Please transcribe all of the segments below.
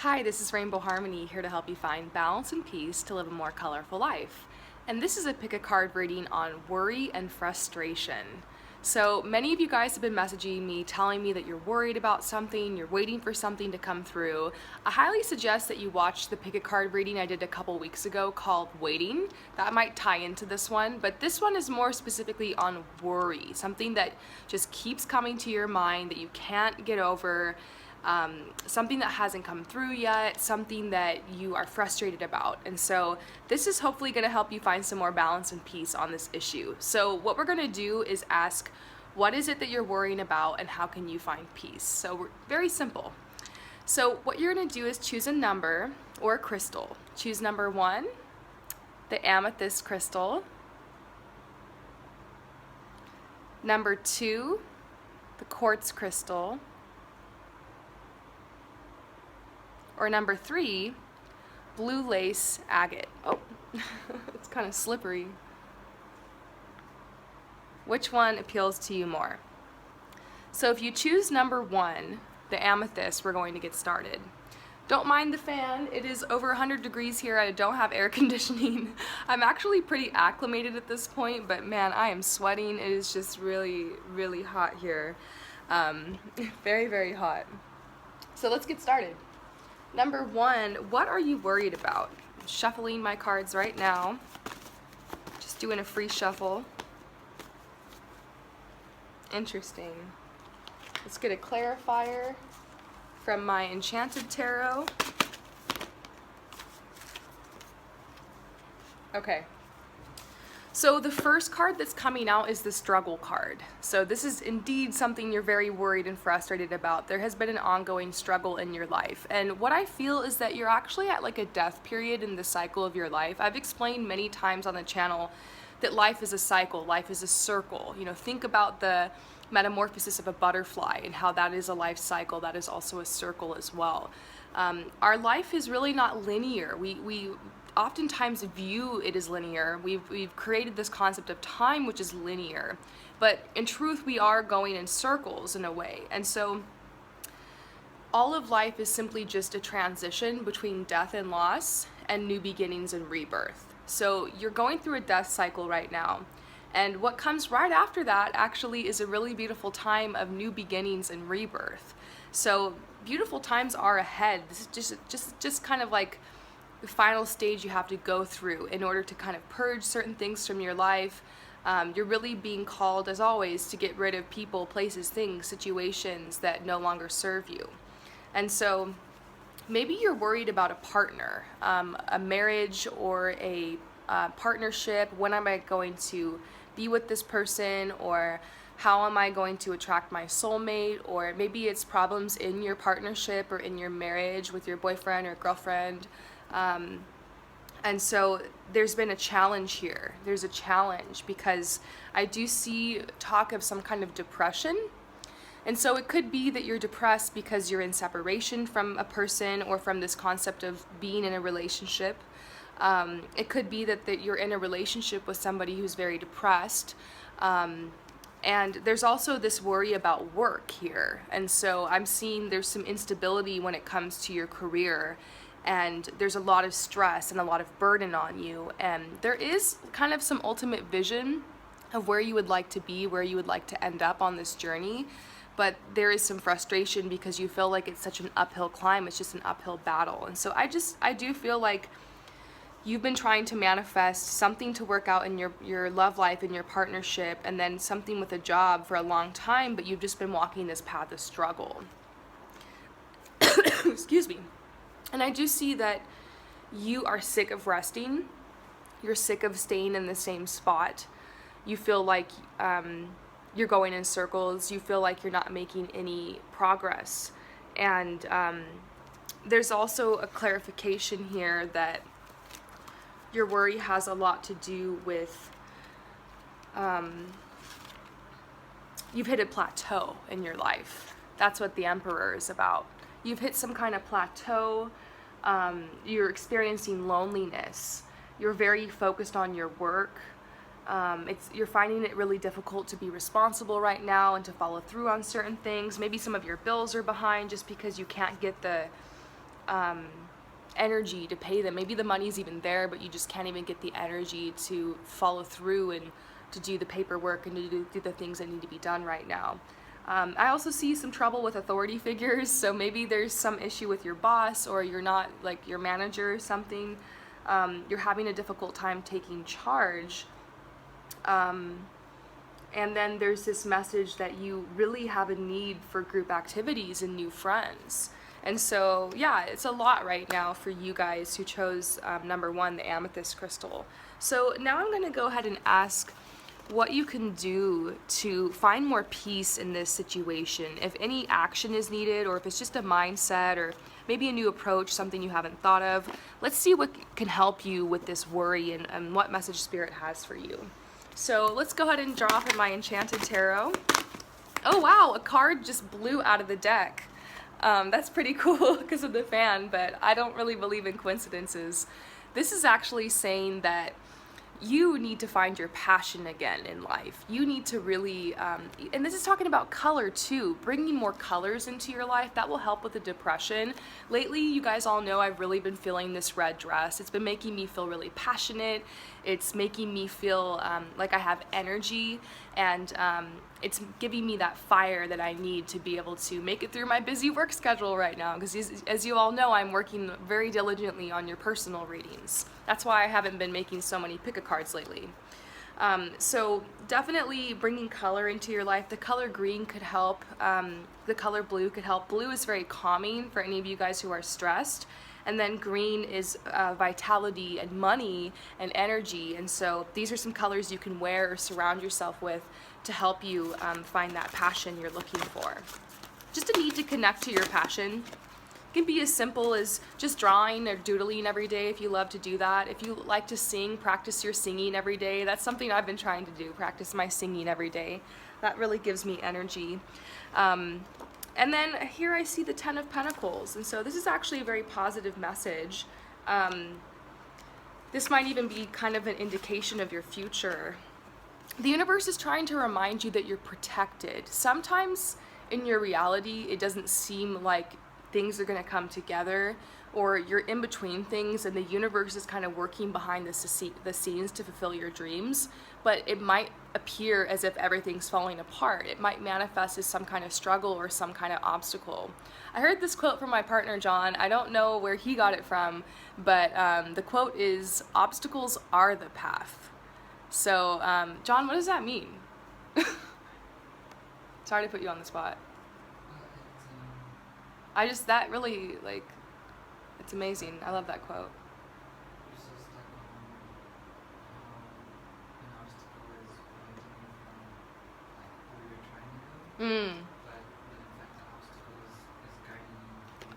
Hi, this is Rainbow Harmony here to help you find balance and peace to live a more colorful life. And this is a pick a card reading on worry and frustration. So many of you guys have been messaging me telling me that you're worried about something, you're waiting for something to come through. I highly suggest that you watch the pick a card reading I did a couple weeks ago called Waiting. That might tie into this one, but this one is more specifically on worry, something that just keeps coming to your mind that you can't get over. Something that hasn't come through yet, something that you are frustrated about. And so this is hopefully going to help you find some more balance and peace on this issue. So what we're going to do is ask, what is it that you're worrying about and how can you find peace? So we're very simple. So what you're going to do is choose a number or a crystal. Choose number 1, the amethyst crystal. Number 2, the quartz crystal. Or number 3, blue lace agate. Oh, it's kind of slippery. Which one appeals to you more? So if you choose number 1, the amethyst, we're going to get started. Don't mind the fan. It is over 100 degrees here. I don't have air conditioning. I'm actually pretty acclimated at this point, but man, I am sweating. It is just really, really hot here. Very, very hot. So let's get started. Number 1, what are you worried about? I'm shuffling my cards right now. Just doing a free shuffle. Interesting. Let's get a clarifier from my Enchanted Tarot. Okay. So the first card that's coming out is the struggle card. So this is indeed something you're very worried and frustrated about. There has been an ongoing struggle in your life. And what I feel is that you're actually at like a death period in the cycle of your life. I've explained many times on the channel that life is a cycle, life is a circle. You know, think about the metamorphosis of a butterfly and how that is a life cycle, that is also a circle as well. Our life is really not linear. We oftentimes view it as linear. We've created this concept of time which is linear, but in truth we are going in circles in a way. And so all of life is simply just a transition between death and loss and new beginnings and rebirth. So you're going through a death cycle right now, and what comes right after that actually is a really beautiful time of new beginnings and rebirth. So beautiful times are ahead. This is just kind of like the final stage you have to go through in order to kind of purge certain things from your life. You're really being called, as always, to get rid of people, places, things, situations that no longer serve you. And so maybe you're worried about a partner, a marriage or a partnership. When am I going to be with this person? Or how am I going to attract my soulmate? Or maybe it's problems in your partnership or in your marriage with your boyfriend or girlfriend. And so there's been a challenge here. There's a challenge because I do see talk of some kind of depression. And so it could be that you're depressed because you're in separation from a person or from this concept of being in a relationship. It could be that you're in a relationship with somebody who's very depressed. And there's also this worry about work here. And so I'm seeing there's some instability when it comes to your career. And there's a lot of stress and a lot of burden on you. And there is kind of some ultimate vision of where you would like to be, where you would like to end up on this journey. But there is some frustration because you feel like it's such an uphill climb. It's just an uphill battle. And so I do feel like you've been trying to manifest something to work out in your love life, in your partnership, and then something with a job for a long time, but you've just been walking this path of struggle. Excuse me. And I do see that you are sick of resting. You're sick of staying in the same spot. You feel like you're going in circles. You feel like you're not making any progress. And there's also a clarification here that your worry has a lot to do with you've hit a plateau in your life. That's what the Emperor is about. You've hit some kind of plateau. You're experiencing loneliness. You're very focused on your work. You're finding it really difficult to be responsible right now and to follow through on certain things. Maybe some of your bills are behind just because you can't get the energy to pay them. Maybe the money's even there, but you just can't even get the energy to follow through and to do the paperwork and to do the things that need to be done right now. I also see some trouble with authority figures, so maybe there's some issue with your boss, or you're not like your manager or something. You're having a difficult time taking charge. And then there's this message that you really have a need for group activities and new friends. And so, yeah, it's a lot right now for you guys who chose number 1, the amethyst crystal. So now I'm going to go ahead and ask what you can do to find more peace in this situation. If any action is needed, or if it's just a mindset, or maybe a new approach, something you haven't thought of. Let's see what can help you with this worry and what message Spirit has for you. So let's go ahead and draw from my Enchanted Tarot. Oh wow, a card just blew out of the deck. That's pretty cool because of the fan, but I don't really believe in coincidences. This is actually saying that you need to find your passion again in life. You need to really, and this is talking about color too, bringing more colors into your life. That will help with the depression. Lately, you guys all know I've really been feeling this red dress. It's been making me feel really passionate. It's making me feel like I have energy, and it's giving me that fire that I need to be able to make it through my busy work schedule right now, because as you all know, I'm working very diligently on your personal readings. That's why I haven't been making so many pick-a-cards lately. So definitely bringing color into your life. The color green could help. The color blue could help. Blue is very calming for any of you guys who are stressed. And then green is vitality and money and energy. And so these are some colors you can wear or surround yourself with to help you find that passion you're looking for. Just a need to connect to your passion. It can be as simple as just drawing or doodling every day if you love to do that. If you like to sing, practice your singing every day. That's something I've been trying to do, practice my singing every day. That really gives me energy. And then here I see the 10 of Pentacles, and so this is actually a very positive message. This might even be kind of an indication of your future. The universe is trying to remind you that you're protected. Sometimes in your reality, it doesn't seem like things are going to come together, or you're in between things and the universe is kind of working behind the scenes to fulfill your dreams, but it might appear as if everything's falling apart. It might manifest as some kind of struggle or some kind of obstacle. I heard this quote from my partner John. I don't know where he got it from, but the quote is, "Obstacles are the path." So John, what does that mean? Sorry to put you on the spot. That really, like, it's amazing. I love that quote.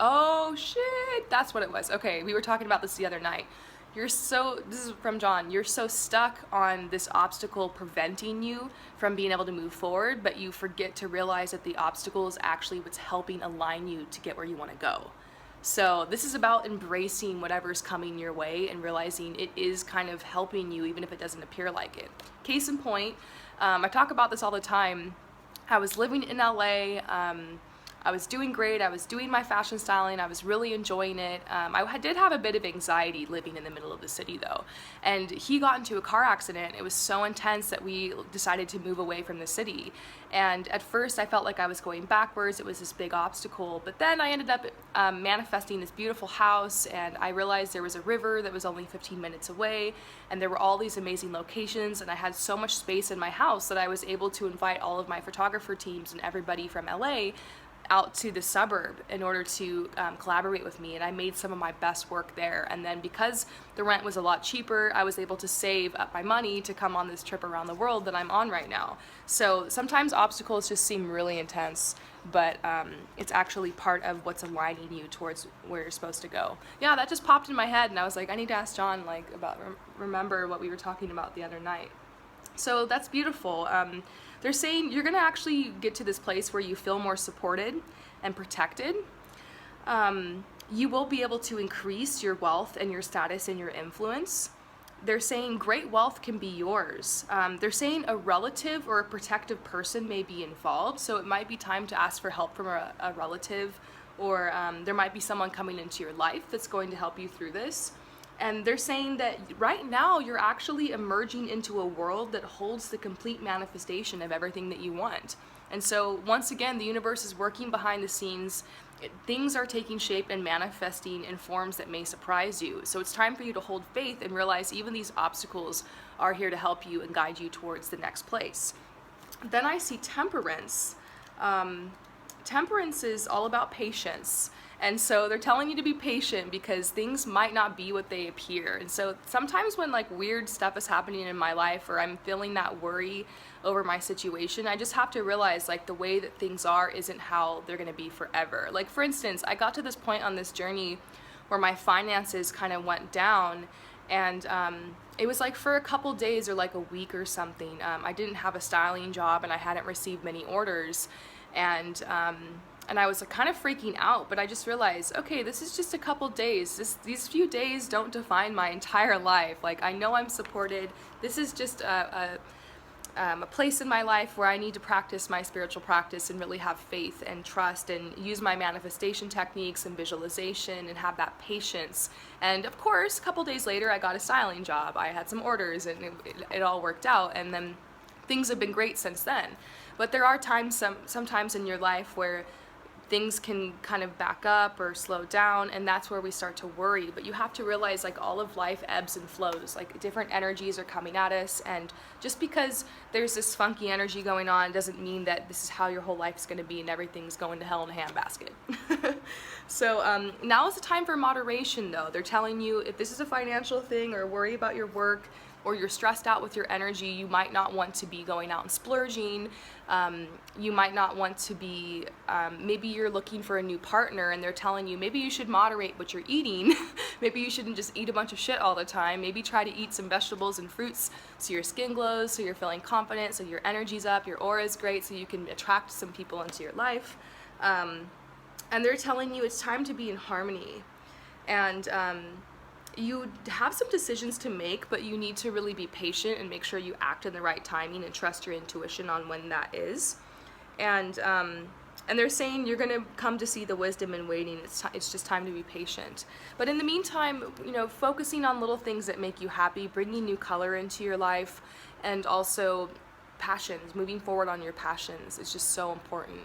Oh shit, that's what it was. Okay, we were talking about this the other night. This is from John, you're so stuck on this obstacle preventing you from being able to move forward, but you forget to realize that the obstacle is actually what's helping align you to get where you want to go. So this is about embracing whatever's coming your way and realizing it is kind of helping you even if it doesn't appear like it. Case in point, I talk about this all the time. I was living in LA, I was doing great, I was doing my fashion styling, I was really enjoying it. I did have a bit of anxiety living in the middle of the city though. And he got into a car accident. It was so intense that we decided to move away from the city. And at first I felt like I was going backwards, it was this big obstacle, but then I ended up manifesting this beautiful house, and I realized there was a river that was only 15 minutes away, and there were all these amazing locations, and I had so much space in my house that I was able to invite all of my photographer teams and everybody from LA out to the suburb in order to collaborate with me, and I made some of my best work there. And then because the rent was a lot cheaper, I was able to save up my money to come on this trip around the world that I'm on right now. So sometimes obstacles just seem really intense, but it's actually part of what's aligning you towards where you're supposed to go. Yeah, that just popped in my head, and I was like, I need to ask John about remember what we were talking about the other night. So that's beautiful. They're saying you're going to actually get to this place where you feel more supported and protected. You will be able to increase your wealth and your status and your influence. They're saying great wealth can be yours. They're saying a relative or a protective person may be involved, so it might be time to ask for help from a relative or there might be someone coming into your life that's going to help you through this. And they're saying that right now you're actually emerging into a world that holds the complete manifestation of everything that you want. And so once again, the universe is working behind the scenes. Things are taking shape and manifesting in forms that may surprise you. So it's time for you to hold faith and realize even these obstacles are here to help you and guide you towards the next place. Then I see temperance. Temperance is all about patience. And so they're telling you to be patient because things might not be what they appear. And so sometimes when like weird stuff is happening in my life, or I'm feeling that worry over my situation, I just have to realize like the way that things are isn't how they're gonna be forever. Like for instance, I got to this point on this journey where my finances kind of went down, and it was like for a couple days or like a week or something. I didn't have a styling job and I hadn't received many orders, and I was like kind of freaking out, but I just realized, okay, this is just a couple days. These few days don't define my entire life. Like I know I'm supported. This is just a place in my life where I need to practice my spiritual practice and really have faith and trust and use my manifestation techniques and visualization and have that patience. And of course, a couple days later, I got a styling job. I had some orders and it all worked out. And then things have been great since then. But there are times, sometimes in your life where things can kind of back up or slow down, and that's where we start to worry. But you have to realize like all of life ebbs and flows, like different energies are coming at us, and just because there's this funky energy going on doesn't mean that this is how your whole life's going to be and everything's going to hell in a handbasket. So now is the time for moderation though. They're telling you if this is a financial thing or worry about your work, or you're stressed out with your energy, you might not want to be going out and splurging. You might not want to be, maybe you're looking for a new partner and they're telling you maybe you should moderate what you're eating. Maybe you shouldn't just eat a bunch of shit all the time. Maybe try to eat some vegetables and fruits so your skin glows, so you're feeling confident, so your energy's up, your aura is great, so you can attract some people into your life. And they're telling you it's time to be in harmony. And you have some decisions to make, but you need to really be patient and make sure you act in the right timing and trust your intuition on when that is. And they're saying you're gonna come to see the wisdom in waiting. It's just time to be patient. But in the meantime, you know, focusing on little things that make you happy, bringing new color into your life, and also passions, moving forward on your passions is just so important.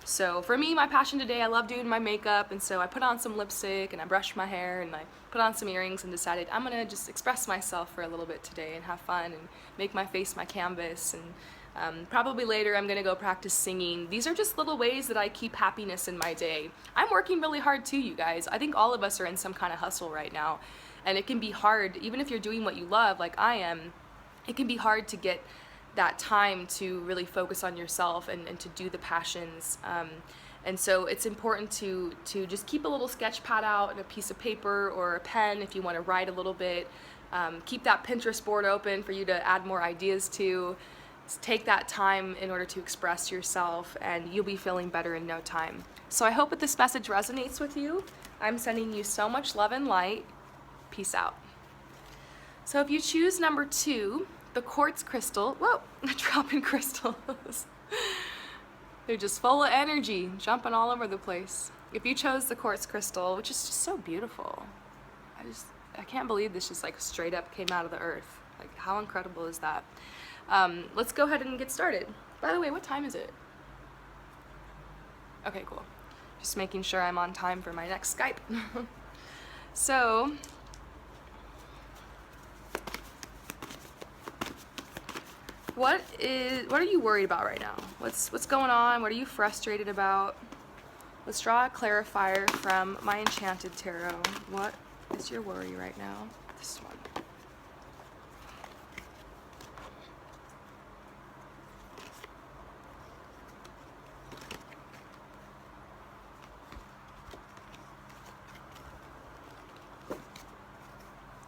So for me, my passion today, I love doing my makeup, and so I put on some lipstick and I brushed my hair and I put on some earrings and decided I'm gonna just express myself for a little bit today and have fun and make my face my canvas. And probably later I'm gonna go practice singing. These are just little ways that I keep happiness in my day. I'm working really hard too, you guys. I think all of us are in some kind of hustle right now, and it can be hard, even if you're doing what you love like I am, it can be hard to get that time to really focus on yourself and to do the passions. And so it's important to just keep a little sketch pad out and a piece of paper or a pen if you want to write a little bit. Keep that Pinterest board open for you to add more ideas to. Take that time in order to express yourself, and you'll be feeling better in no time. So I hope that this message resonates with you. I'm sending you so much love and light. Peace out. So if you choose number 2, the quartz crystal, whoa, dropping crystals. They're just full of energy, jumping all over the place. If you chose the quartz crystal, which is just so beautiful, I can't believe this just like straight up came out of the earth. Like how incredible is that? Let's go ahead and get started. By the way, what time is it? Okay, cool. Just making sure I'm on time for my next Skype. So, what are you worried about right now? What's going on? What are you frustrated about? Let's draw a clarifier from my Enchanted Tarot. What is your worry right now? This one.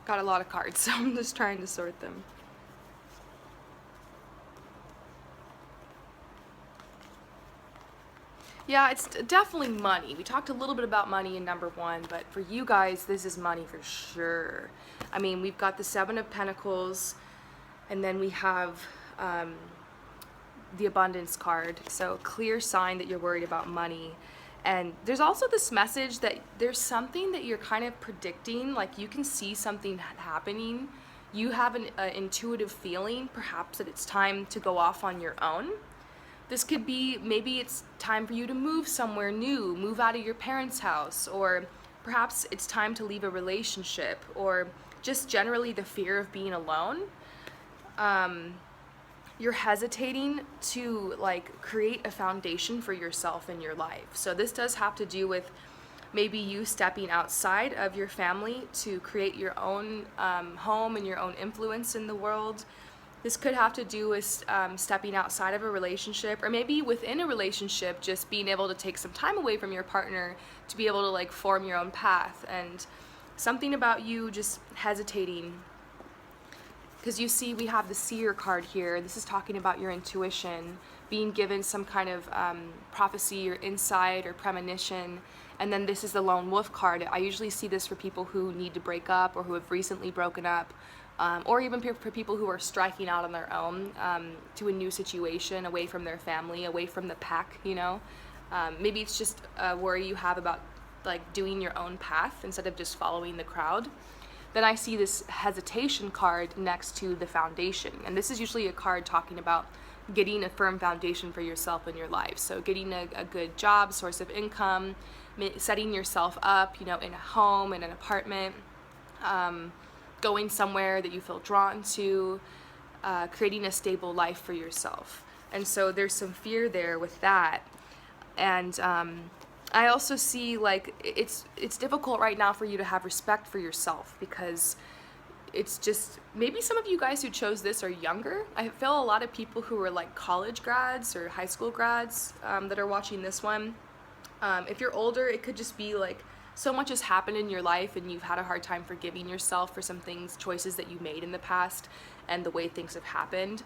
Got a lot of cards, so I'm just trying to sort them. Yeah, it's definitely money. We talked a little bit about money in number 1, but for you guys, this is money for sure. I mean, we've got the 7 of Pentacles, and then we have the Abundance card. So clear sign that you're worried about money. And there's also this message that there's something that you're kind of predicting, like you can see something happening. You have an intuitive feeling, perhaps, that it's time to go off on your own. This could be maybe it's time for you to move somewhere new, move out of your parents' house, or perhaps it's time to leave a relationship, or just generally the fear of being alone. You're hesitating to like create a foundation for yourself in your life. So this does have to do with maybe you stepping outside of your family to create your own home and your own influence in the world. This could have to do with stepping outside of a relationship, or maybe within a relationship, just being able to take some time away from your partner to be able to like form your own path. And something about you just hesitating, because you see we have the seer card here. This is talking about your intuition, being given some kind of prophecy or insight or premonition. And then this is the lone wolf card. I usually see this for people who need to break up or who have recently broken up, or even for people who are striking out on their own to a new situation, away from their family, away from the pack, you know. Maybe it's just a worry you have about like doing your own path instead of just following the crowd. Then I see this hesitation card next to the foundation. And this is usually a card talking about getting a firm foundation for yourself in your life. So getting a good job, source of income, setting yourself up, you know, in a home, in an apartment, going somewhere that you feel drawn to, creating a stable life for yourself. And so there's some fear there with that. And I also see like it's difficult right now for you to have respect for yourself, because it's just, maybe some of you guys who chose this are younger. I feel a lot of people who are like college grads or high school grads that are watching this one. If you're older, it could just be like so much has happened in your life and you've had a hard time forgiving yourself for some things, choices that you made in the past and the way things have happened.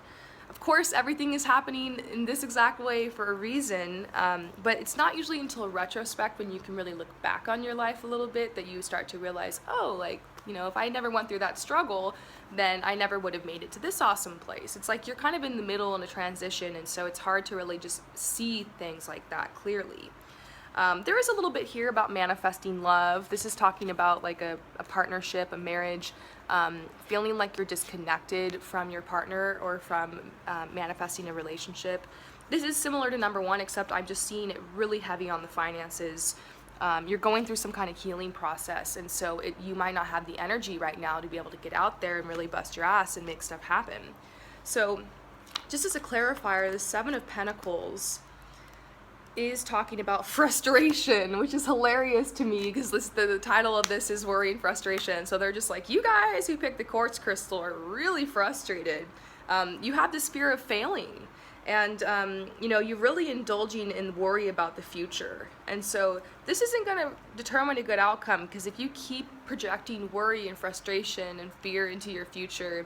Of course, everything is happening in this exact way for a reason, but it's not usually until retrospect, when you can really look back on your life a little bit, that you start to realize, oh, like, you know, if I never went through that struggle, then I never would have made it to this awesome place. It's like you're kind of in the middle in a transition, and so it's hard to really just see things like that clearly. There is a little bit here about manifesting love. This is talking about like a partnership, a marriage, feeling like you're disconnected from your partner, or from manifesting a relationship. This is similar to number one, except I'm just seeing it really heavy on the finances. You're going through some kind of healing process, and so you might not have the energy right now to be able to get out there and really bust your ass and make stuff happen. So just as a clarifier, the Seven of Pentacles is talking about frustration, which is hilarious to me, because the title of this is Worry and Frustration. So they're just like, you guys who picked the quartz crystal are really frustrated. You have this fear of failing, and you know, you're really indulging in worry about the future. And so this isn't going to determine a good outcome, because if you keep projecting worry and frustration and fear into your future,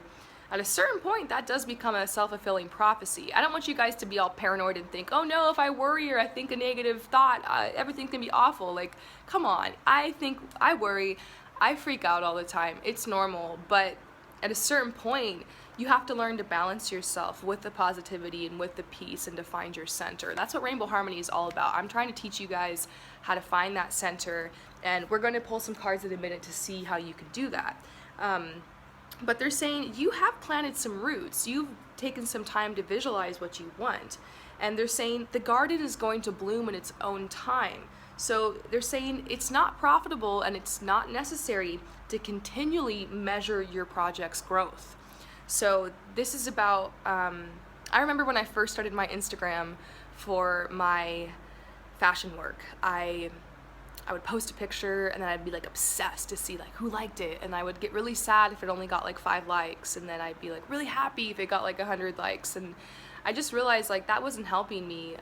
at a certain point, that does become a self-fulfilling prophecy. I don't want you guys to be all paranoid and think, oh no, if I worry or I think a negative thought, everything's gonna be awful. Like, come on. I worry, I freak out all the time. It's normal, but at a certain point, you have to learn to balance yourself with the positivity and with the peace, and to find your center. That's what Rainbow Harmony is all about. I'm trying to teach you guys how to find that center, and we're going to pull some cards in a minute to see how you can do that. But they're saying you have planted some roots. You've taken some time to visualize what you want. And they're saying the garden is going to bloom in its own time. So they're saying it's not profitable and it's not necessary to continually measure your project's growth. So this is about, I remember when I first started my Instagram for my fashion work, I would post a picture and then I'd be like obsessed to see like who liked it, and I would get really sad if it only got like 5 likes, and then I'd be like really happy if it got like 100 likes. And I just realized like that wasn't helping me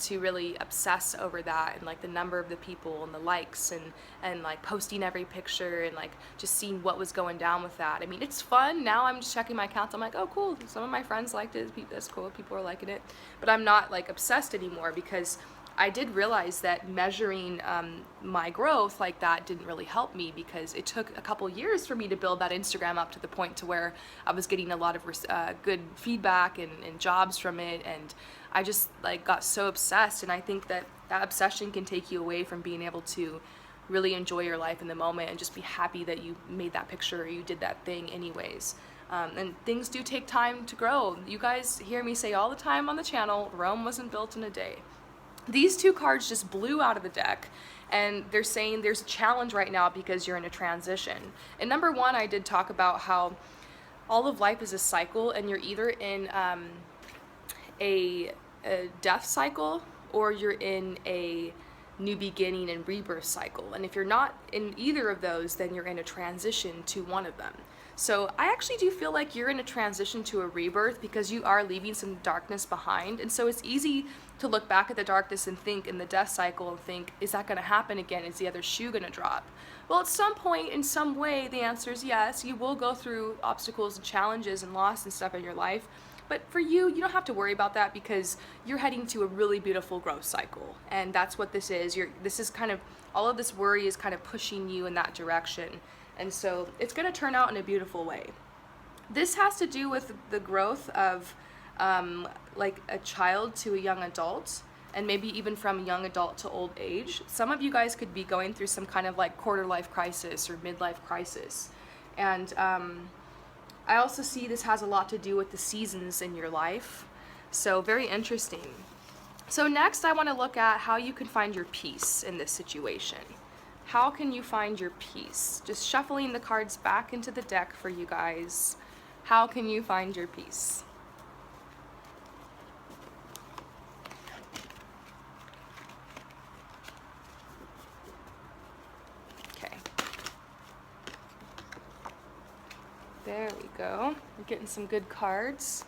to really obsess over that, and like the number of the people and the likes, and like posting every picture and like just seeing what was going down with that. I mean, it's fun. Now I'm just checking my accounts. I'm like, oh cool, some of my friends liked it. That's cool. People are liking it. But I'm not like obsessed anymore, because I did realize that measuring my growth like that didn't really help me, because it took a couple years for me to build that Instagram up to the point to where I was getting a lot of good feedback and jobs from it, and I just like got so obsessed. And I think that That obsession can take you away from being able to really enjoy your life in the moment and just be happy that you made that picture or you did that thing anyways. And things do take time to grow. You guys hear me say all the time on the channel, Rome wasn't built in a day. These two cards just blew out of the deck, and they're saying there's a challenge right now because you're in a transition. And number one, I did talk about how all of life is a cycle, and you're either in a death cycle or you're in a new beginning and rebirth cycle. And if you're not in either of those, then you're in a transition to one of them. So I actually do feel like you're in a transition to a rebirth because you are leaving some darkness behind. And so it's easy to look back at the darkness and think in the death cycle and think, is that going to happen again? Is the other shoe going to drop? Well, at some point, in some way, the answer is yes. You will go through obstacles and challenges and loss and stuff in your life. But for you, you don't have to worry about that because you're heading to a really beautiful growth cycle. And that's what this is. This is kind of, all of this worry is kind of pushing you in that direction. And so it's going to turn out in a beautiful way. This has to do with the growth of like a child to a young adult, and maybe even from young adult to old age. Some of you guys could be going through some kind of like quarter life crisis or midlife crisis. And I also see this has a lot to do with the seasons in your life. So very interesting. So next I want to look at how you can find your peace in this situation. How can you find your peace? Just shuffling the cards back into the deck for you guys. How can you find your peace? Okay. There we go. We're getting some good cards.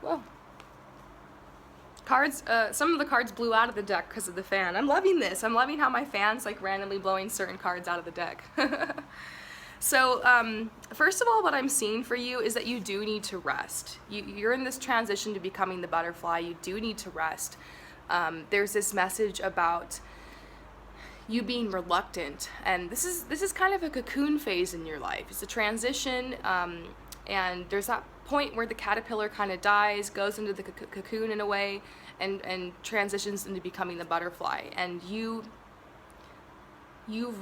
Whoa. Cards, some of the cards blew out of the deck because of the fan. I'm loving this. I'm loving how my fan's like randomly blowing certain cards out of the deck. So, first of all, what I'm seeing for you is that you do need to rest. You're in this transition to becoming the butterfly. You do need to rest. There's this message about you being reluctant, and this is kind of a cocoon phase in your life. It's a transition, and there's that point where the caterpillar kind of dies, goes into the cocoon in a way, and transitions into becoming the butterfly. And you've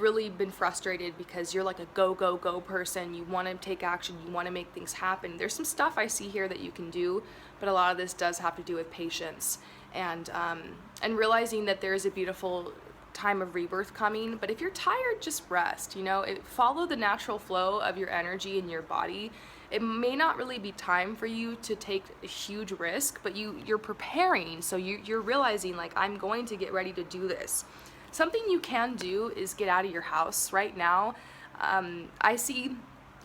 really been frustrated because you're like a go person. You want to take action, you want to make things happen. There's some stuff I see here that you can do, but a lot of this does have to do with patience and realizing that there is a beautiful time of rebirth coming. But if you're tired, just rest. Follow the natural flow of your energy in your body. It may not really be time for you to take a huge risk, but you're preparing, so you're realizing, like, I'm going to get ready to do this. Something you can do is get out of your house right now. I see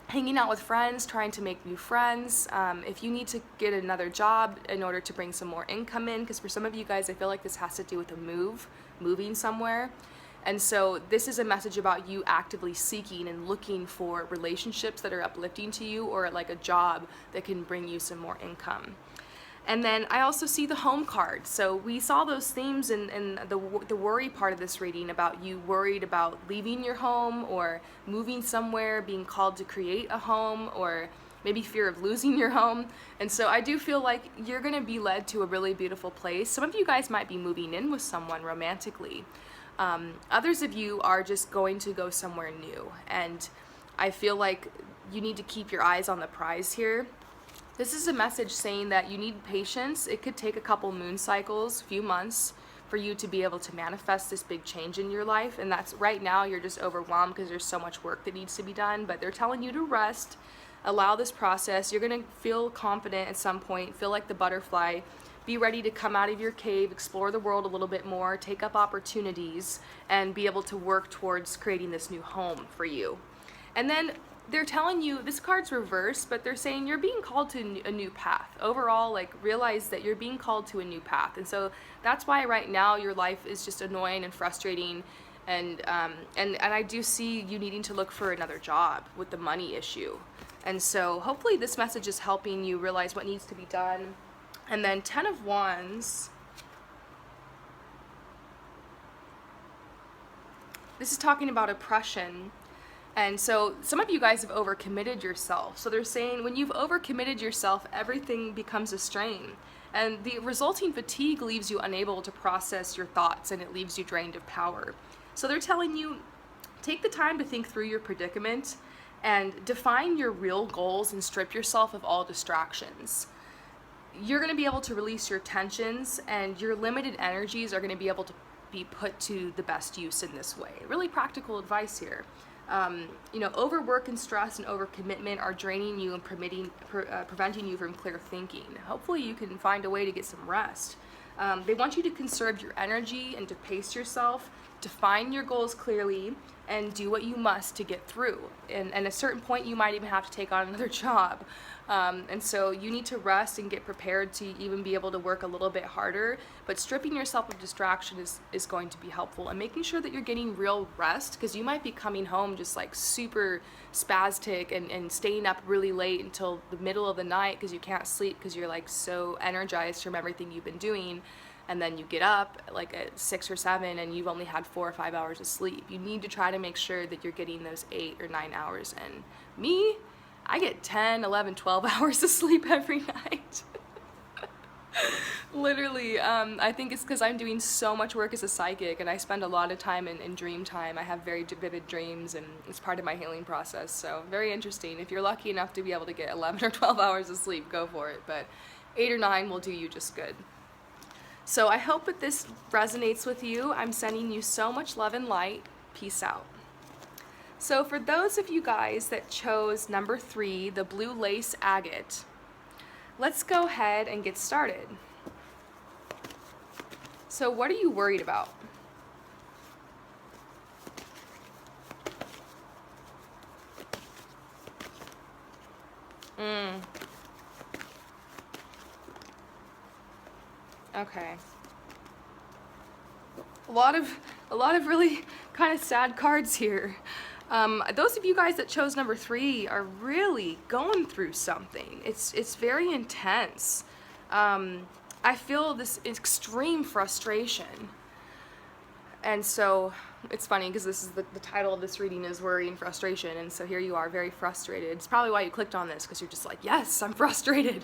hanging out with friends, trying to make new friends. If you need to get another job in order to bring some more income in, because for some of you guys, I feel like this has to do with moving somewhere. And so this is a message about you actively seeking and looking for relationships that are uplifting to you, or like a job that can bring you some more income. And then I also see the home card. So we saw those themes in the worry part of this reading, about you worried about leaving your home or moving somewhere, being called to create a home, or maybe fear of losing your home. And so I do feel like you're going to be led to a really beautiful place. Some of you guys might be moving in with someone romantically. Others of you are just going to go somewhere new. And I feel like you need to keep your eyes on the prize here. This is a message saying that you need patience. It could take a couple moon cycles, few months, for you to be able to manifest this big change in your life. And that's right now you're just overwhelmed because there's so much work that needs to be done. But they're telling you to rest, allow this process. You're going to feel confident at some point, feel like the butterfly. Be ready to come out of your cave, explore the world a little bit more, take up opportunities, and be able to work towards creating this new home for you. And then they're telling you, this card's reversed, but they're saying you're being called to a new path. Overall, like, realize that you're being called to a new path. And so that's why right now your life is just annoying and frustrating. And I do see you needing to look for another job with the money issue. And so hopefully this message is helping you realize what needs to be done. And then 10 of Wands. This is talking about oppression. And so some of you guys have overcommitted yourself. So they're saying when you've overcommitted yourself, everything becomes a strain. And the resulting fatigue leaves you unable to process your thoughts, and it leaves you drained of power. So they're telling you, take the time to think through your predicament and define your real goals and strip yourself of all distractions. You're going to be able to release your tensions, and your limited energies are going to be able to be put to the best use in this way. Really practical advice here. Overwork and stress and overcommitment are draining you and preventing you from clear thinking. Hopefully you can find a way to get some rest. They want you to conserve your energy and to pace yourself, define your goals clearly, and do what you must to get through. And at a certain point, you might even have to take on another job. And so you need to rest and get prepared to even be able to work a little bit harder. But stripping yourself of distraction is going to be helpful, and making sure that you're getting real rest, because you might be coming home just like super spastic and staying up really late until the middle of the night because you can't sleep because you're like so energized from everything you've been doing. And then you get up like at 6 or 7 and you've only had 4 or 5 hours of sleep. You need to try to make sure that you're getting those 8 or 9 hours in. Me, I get 10, 11, 12 hours of sleep every night. Literally, I think it's because I'm doing so much work as a psychic, and I spend a lot of time in dream time. I have very vivid dreams, and it's part of my healing process. So very interesting. If you're lucky enough to be able to get 11 or 12 hours of sleep, go for it. But 8 or 9 will do you just good. So I hope that this resonates with you. I'm sending you so much love and light. Peace out. So for those of you guys that chose number 3, the blue lace agate, let's go ahead and get started. So what are you worried about? Okay. A lot of really kind of sad cards here. Those of you guys that chose number 3 are really going through something. It's very intense. I feel this extreme frustration. And so it's funny because this is the title of this reading is Worry and Frustration, and so here you are, very frustrated. It's probably why you clicked on this, because you're just like, yes, I'm frustrated.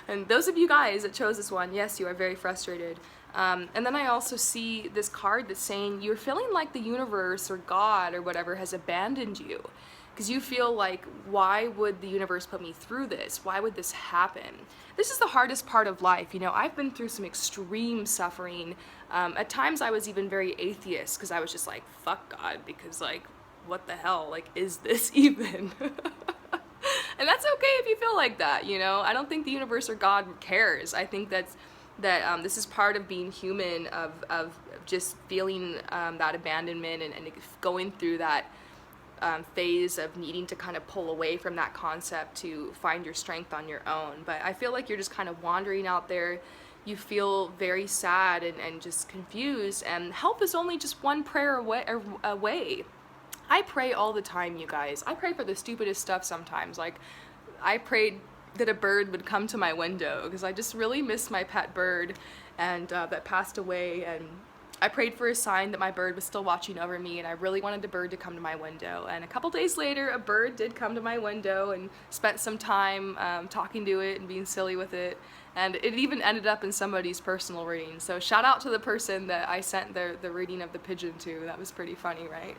And those of you guys that chose this one, yes, you are very frustrated. And then I also see this card that's saying you're feeling like the universe or God or whatever has abandoned you, because you feel like, why would the universe put me through this? Why would this happen? This is the hardest part of life. You know, I've been through some extreme suffering. At times I was even very atheist, because I was just like, fuck God, because like, what the hell? Like, is this even? And that's okay if you feel like that, you know? I don't think the universe or God cares. I think that this is part of being human, of just feeling that abandonment and going through that phase of needing to kind of pull away from that concept to find your strength on your own. But I feel like you're just kind of wandering out there. You feel very sad and just confused, and help is only just one prayer away. I pray all the time, you guys. I pray for the stupidest stuff sometimes. Like, I prayed that a bird would come to my window because I just really miss my pet bird, and that passed away, and I prayed for a sign that my bird was still watching over me, and I really wanted the bird to come to my window. And a couple days later, a bird did come to my window and spent some time talking to it and being silly with it. And it even ended up in somebody's personal reading. So shout out to the person that I sent the reading of the pigeon to. That was pretty funny, right?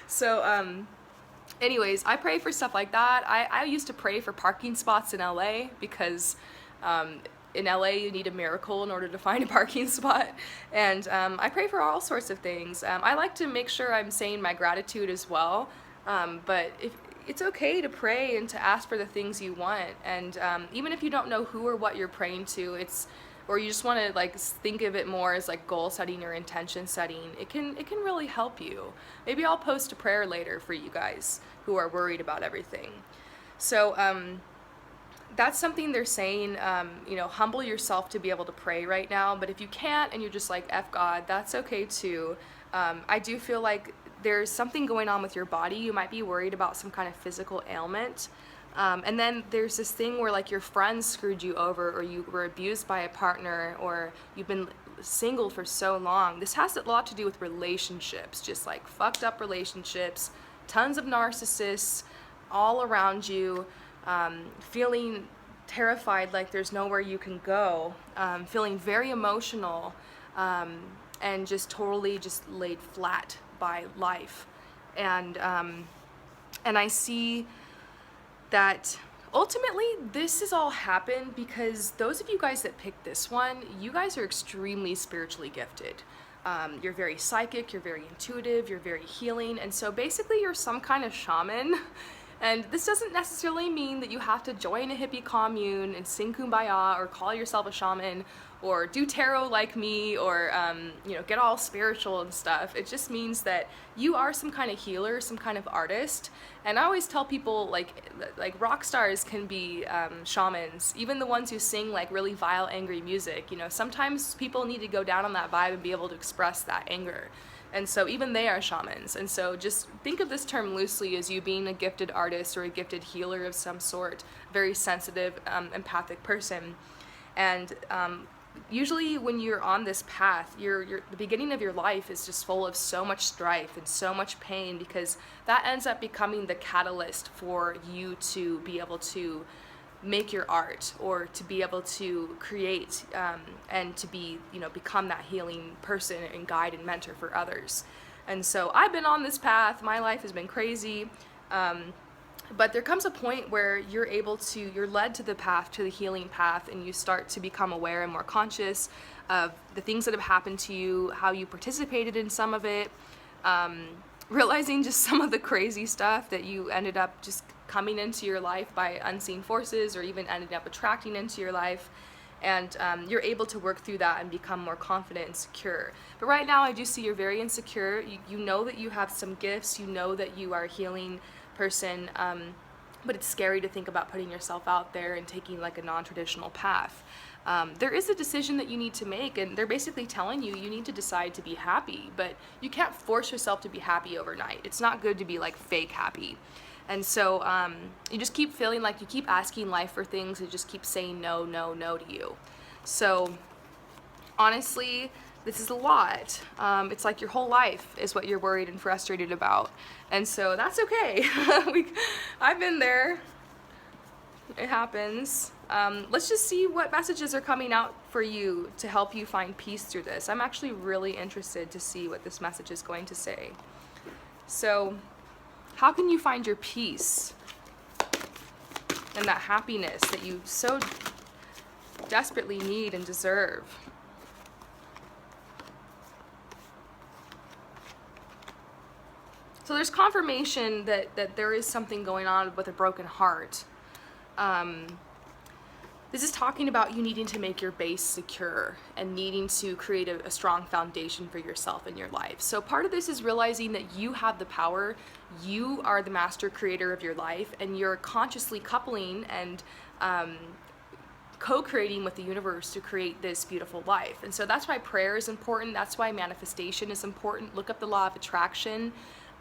So, anyways, I pray for stuff like that. I used to pray for parking spots in LA because in LA you need a miracle in order to find a parking spot. And I pray for all sorts of things. I like to make sure I'm saying my gratitude as well. But it's okay to pray and to ask for the things you want. And even if you don't know who or what you're praying to, or you just want to like think of it more as like goal setting or intention setting, it can really help you. Maybe I'll post a prayer later for you guys who are worried about everything. So that's something they're saying, humble yourself to be able to pray right now. But if you can't and you're just like, F God, that's okay too. I do feel like there's something going on with your body. You might be worried about some kind of physical ailment. And then there's this thing where like your friends screwed you over, or you were abused by a partner, or you've been single for so long. This has a lot to do with relationships, just like fucked up relationships, tons of narcissists all around you, feeling terrified like there's nowhere you can go, feeling very emotional, and just totally just laid flat by life. And I see that ultimately this has all happened because those of you guys that picked this one, you guys are extremely spiritually gifted. You're very psychic, you're very intuitive, you're very healing, and so basically you're some kind of shaman. And this doesn't necessarily mean that you have to join a hippie commune and sing Kumbaya or call yourself a shaman or do tarot like me or get all spiritual and stuff. It just means that you are some kind of healer, some kind of artist. And I always tell people like rock stars can be shamans, even the ones who sing like really vile, angry music. Sometimes people need to go down on that vibe and be able to express that anger. And so even they are shamans. And so just think of this term loosely as you being a gifted artist or a gifted healer of some sort, very sensitive, empathic person. And usually when you're on this path, the beginning of your life is just full of so much strife and so much pain, because that ends up becoming the catalyst for you to be able to make your art or to be able to create and to be, become that healing person and guide and mentor for others. And so I've been on this path. My life has been crazy. But there comes a point where you're led to the path, to the healing path, and you start to become aware and more conscious of the things that have happened to you, how you participated in some of it, realizing just some of the crazy stuff that you ended up just coming into your life by unseen forces or even ended up attracting into your life. And you're able to work through that and become more confident and secure. But right now I do see you're very insecure. You know that you have some gifts, you know that you are a healing person, but it's scary to think about putting yourself out there and taking like a non-traditional path. There is a decision that you need to make, and they're basically telling you need to decide to be happy, but you can't force yourself to be happy overnight. It's not good to be like fake happy. And so you just keep feeling like you keep asking life for things, it just keeps saying no, no, no to you. So honestly, this is a lot. It's like your whole life is what you're worried and frustrated about. And so that's okay. I've been there. It happens. Let's just see what messages are coming out for you to help you find peace through this. I'm actually really interested to see what this message is going to say. So, how can you find your peace and that happiness that you so desperately need and deserve? So there's confirmation that there is something going on with a broken heart. This is talking about you needing to make your base secure and needing to create a strong foundation for yourself in your life. So part of this is realizing that you have the power, you are the master creator of your life, and you're consciously coupling and co-creating with the universe to create this beautiful life. And so that's why prayer is important, that's why manifestation is important. Look up the law of attraction.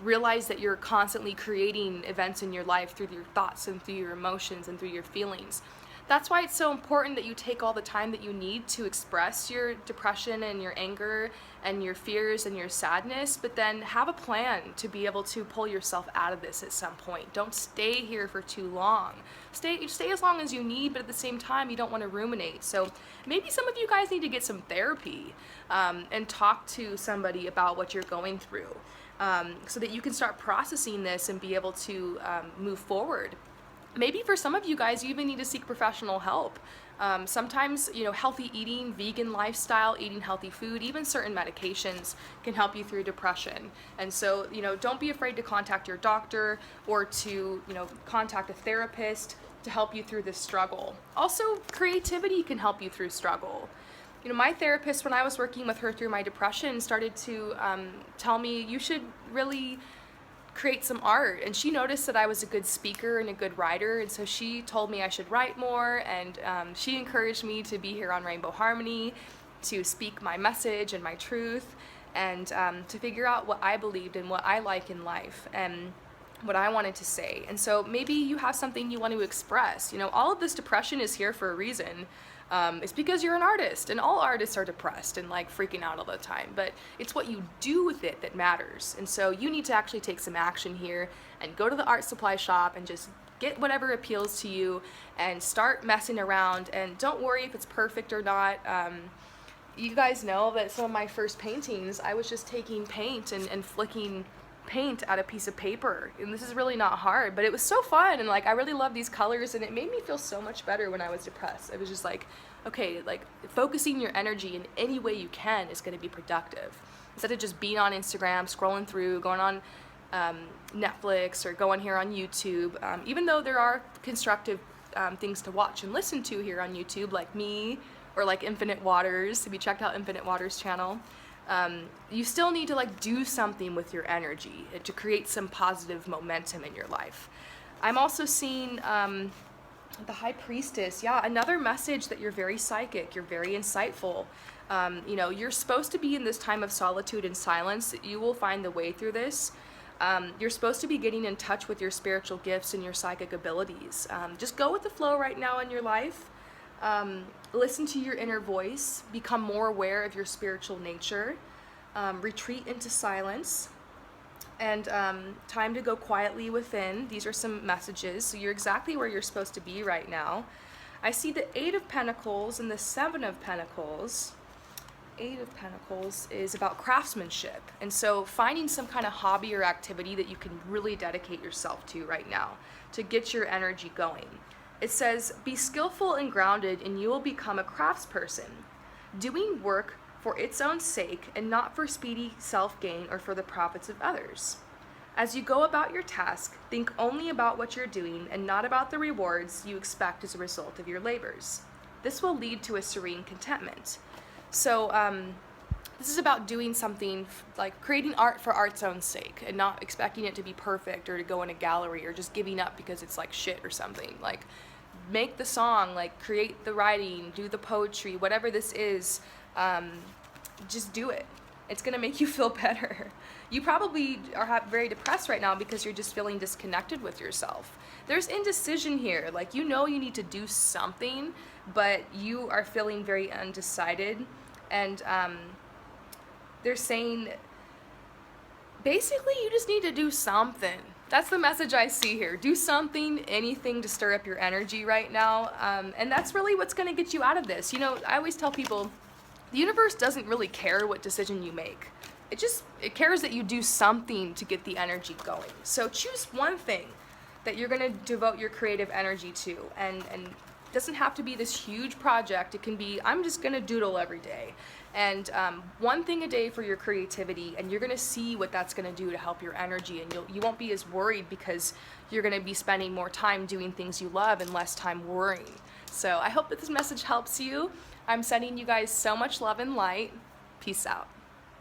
Realize that you're constantly creating events in your life through your thoughts and through your emotions and through your feelings. That's why it's so important that you take all the time that you need to express your depression and your anger and your fears and your sadness, but then have a plan to be able to pull yourself out of this at some point. Don't stay here for too long. Stay as long as you need, but at the same time, you don't want to ruminate. So maybe some of you guys need to get some therapy and talk to somebody about what you're going through so that you can start processing this and be able to move forward. Maybe for some of you guys, you even need to seek professional help. Sometimes, healthy eating, vegan lifestyle, eating healthy food, even certain medications can help you through depression. And so, don't be afraid to contact your doctor or to, contact a therapist to help you through this struggle. Also, creativity can help you through struggle. My therapist, when I was working with her through my depression, started to tell me, you should really create some art. And she noticed that I was a good speaker and a good writer, and so she told me I should write more, and she encouraged me to be here on Rainbow Harmony to speak my message and my truth, and to figure out what I believed and what I like in life. And what I wanted to say. And so maybe you have something you want to express. You know, all of this depression is here for a reason. It's because you're an artist, and all artists are depressed and like freaking out all the time. But it's what you do with it that matters. And so you need to actually take some action here and go to the art supply shop and just get whatever appeals to you and start messing around. And don't worry if it's perfect or not. You guys know that some of my first paintings, I was just taking paint and flicking paint at a piece of paper, and this is really not hard, but it was so fun, and like I really love these colors, and it made me feel so much better when I was depressed. I was just like, okay, like focusing your energy in any way you can is going to be productive instead of just being on Instagram, scrolling through, going on Netflix, or going here on YouTube. Even though there are constructive things to watch and listen to here on YouTube, like me or like Infinite Waters. Have you checked out Infinite Waters channel? You still need to like do something with your energy to create some positive momentum in your life. I'm also seeing the High Priestess. Yeah, another message that you're very psychic, you're very insightful. You know, you're supposed to be in this time of solitude and silence. You will find the way through this. You're supposed to be getting in touch with your spiritual gifts and your psychic abilities. Just go with the flow right now in your life. Listen to your inner voice, become more aware of your spiritual nature, retreat into silence, and time to go quietly within. These are some messages. So you're exactly where you're supposed to be right now. I see the Eight of Pentacles and the Seven of Pentacles. Eight of Pentacles is about craftsmanship, and so finding some kind of hobby or activity that you can really dedicate yourself to right now to get your energy going. It says, be skillful and grounded, and you will become a craftsperson, doing work for its own sake and not for speedy self-gain or for the profits of others. As you go about your task, think only about what you're doing and not about the rewards you expect as a result of your labors. This will lead to a serene contentment. So this is about doing something like creating art for art's own sake and not expecting it to be perfect or to go in a gallery or just giving up because it's like shit or something. Like, make the song, like create the writing, do the poetry, whatever this is, just do it. It's gonna make you feel better. You probably are very depressed right now because you're just feeling disconnected with yourself. There's indecision here. Like, you know you need to do something, but you are feeling very undecided. And they're saying, basically, you just need to do something. That's the message I see here. Do something, anything to stir up your energy right now. And that's really what's going to get you out of this. You know, I always tell people, the universe doesn't really care what decision you make. It cares that you do something to get the energy going. So choose one thing that you're going to devote your creative energy to. And it doesn't have to be this huge project. It can be, I'm just going to doodle every day. And one thing a day for your creativity, and you're going to see what that's going to do to help your energy, and you won't be as worried because you're going to be spending more time doing things you love and less time worrying. So I hope that this message helps you. I'm sending you guys so much love and light. Peace out.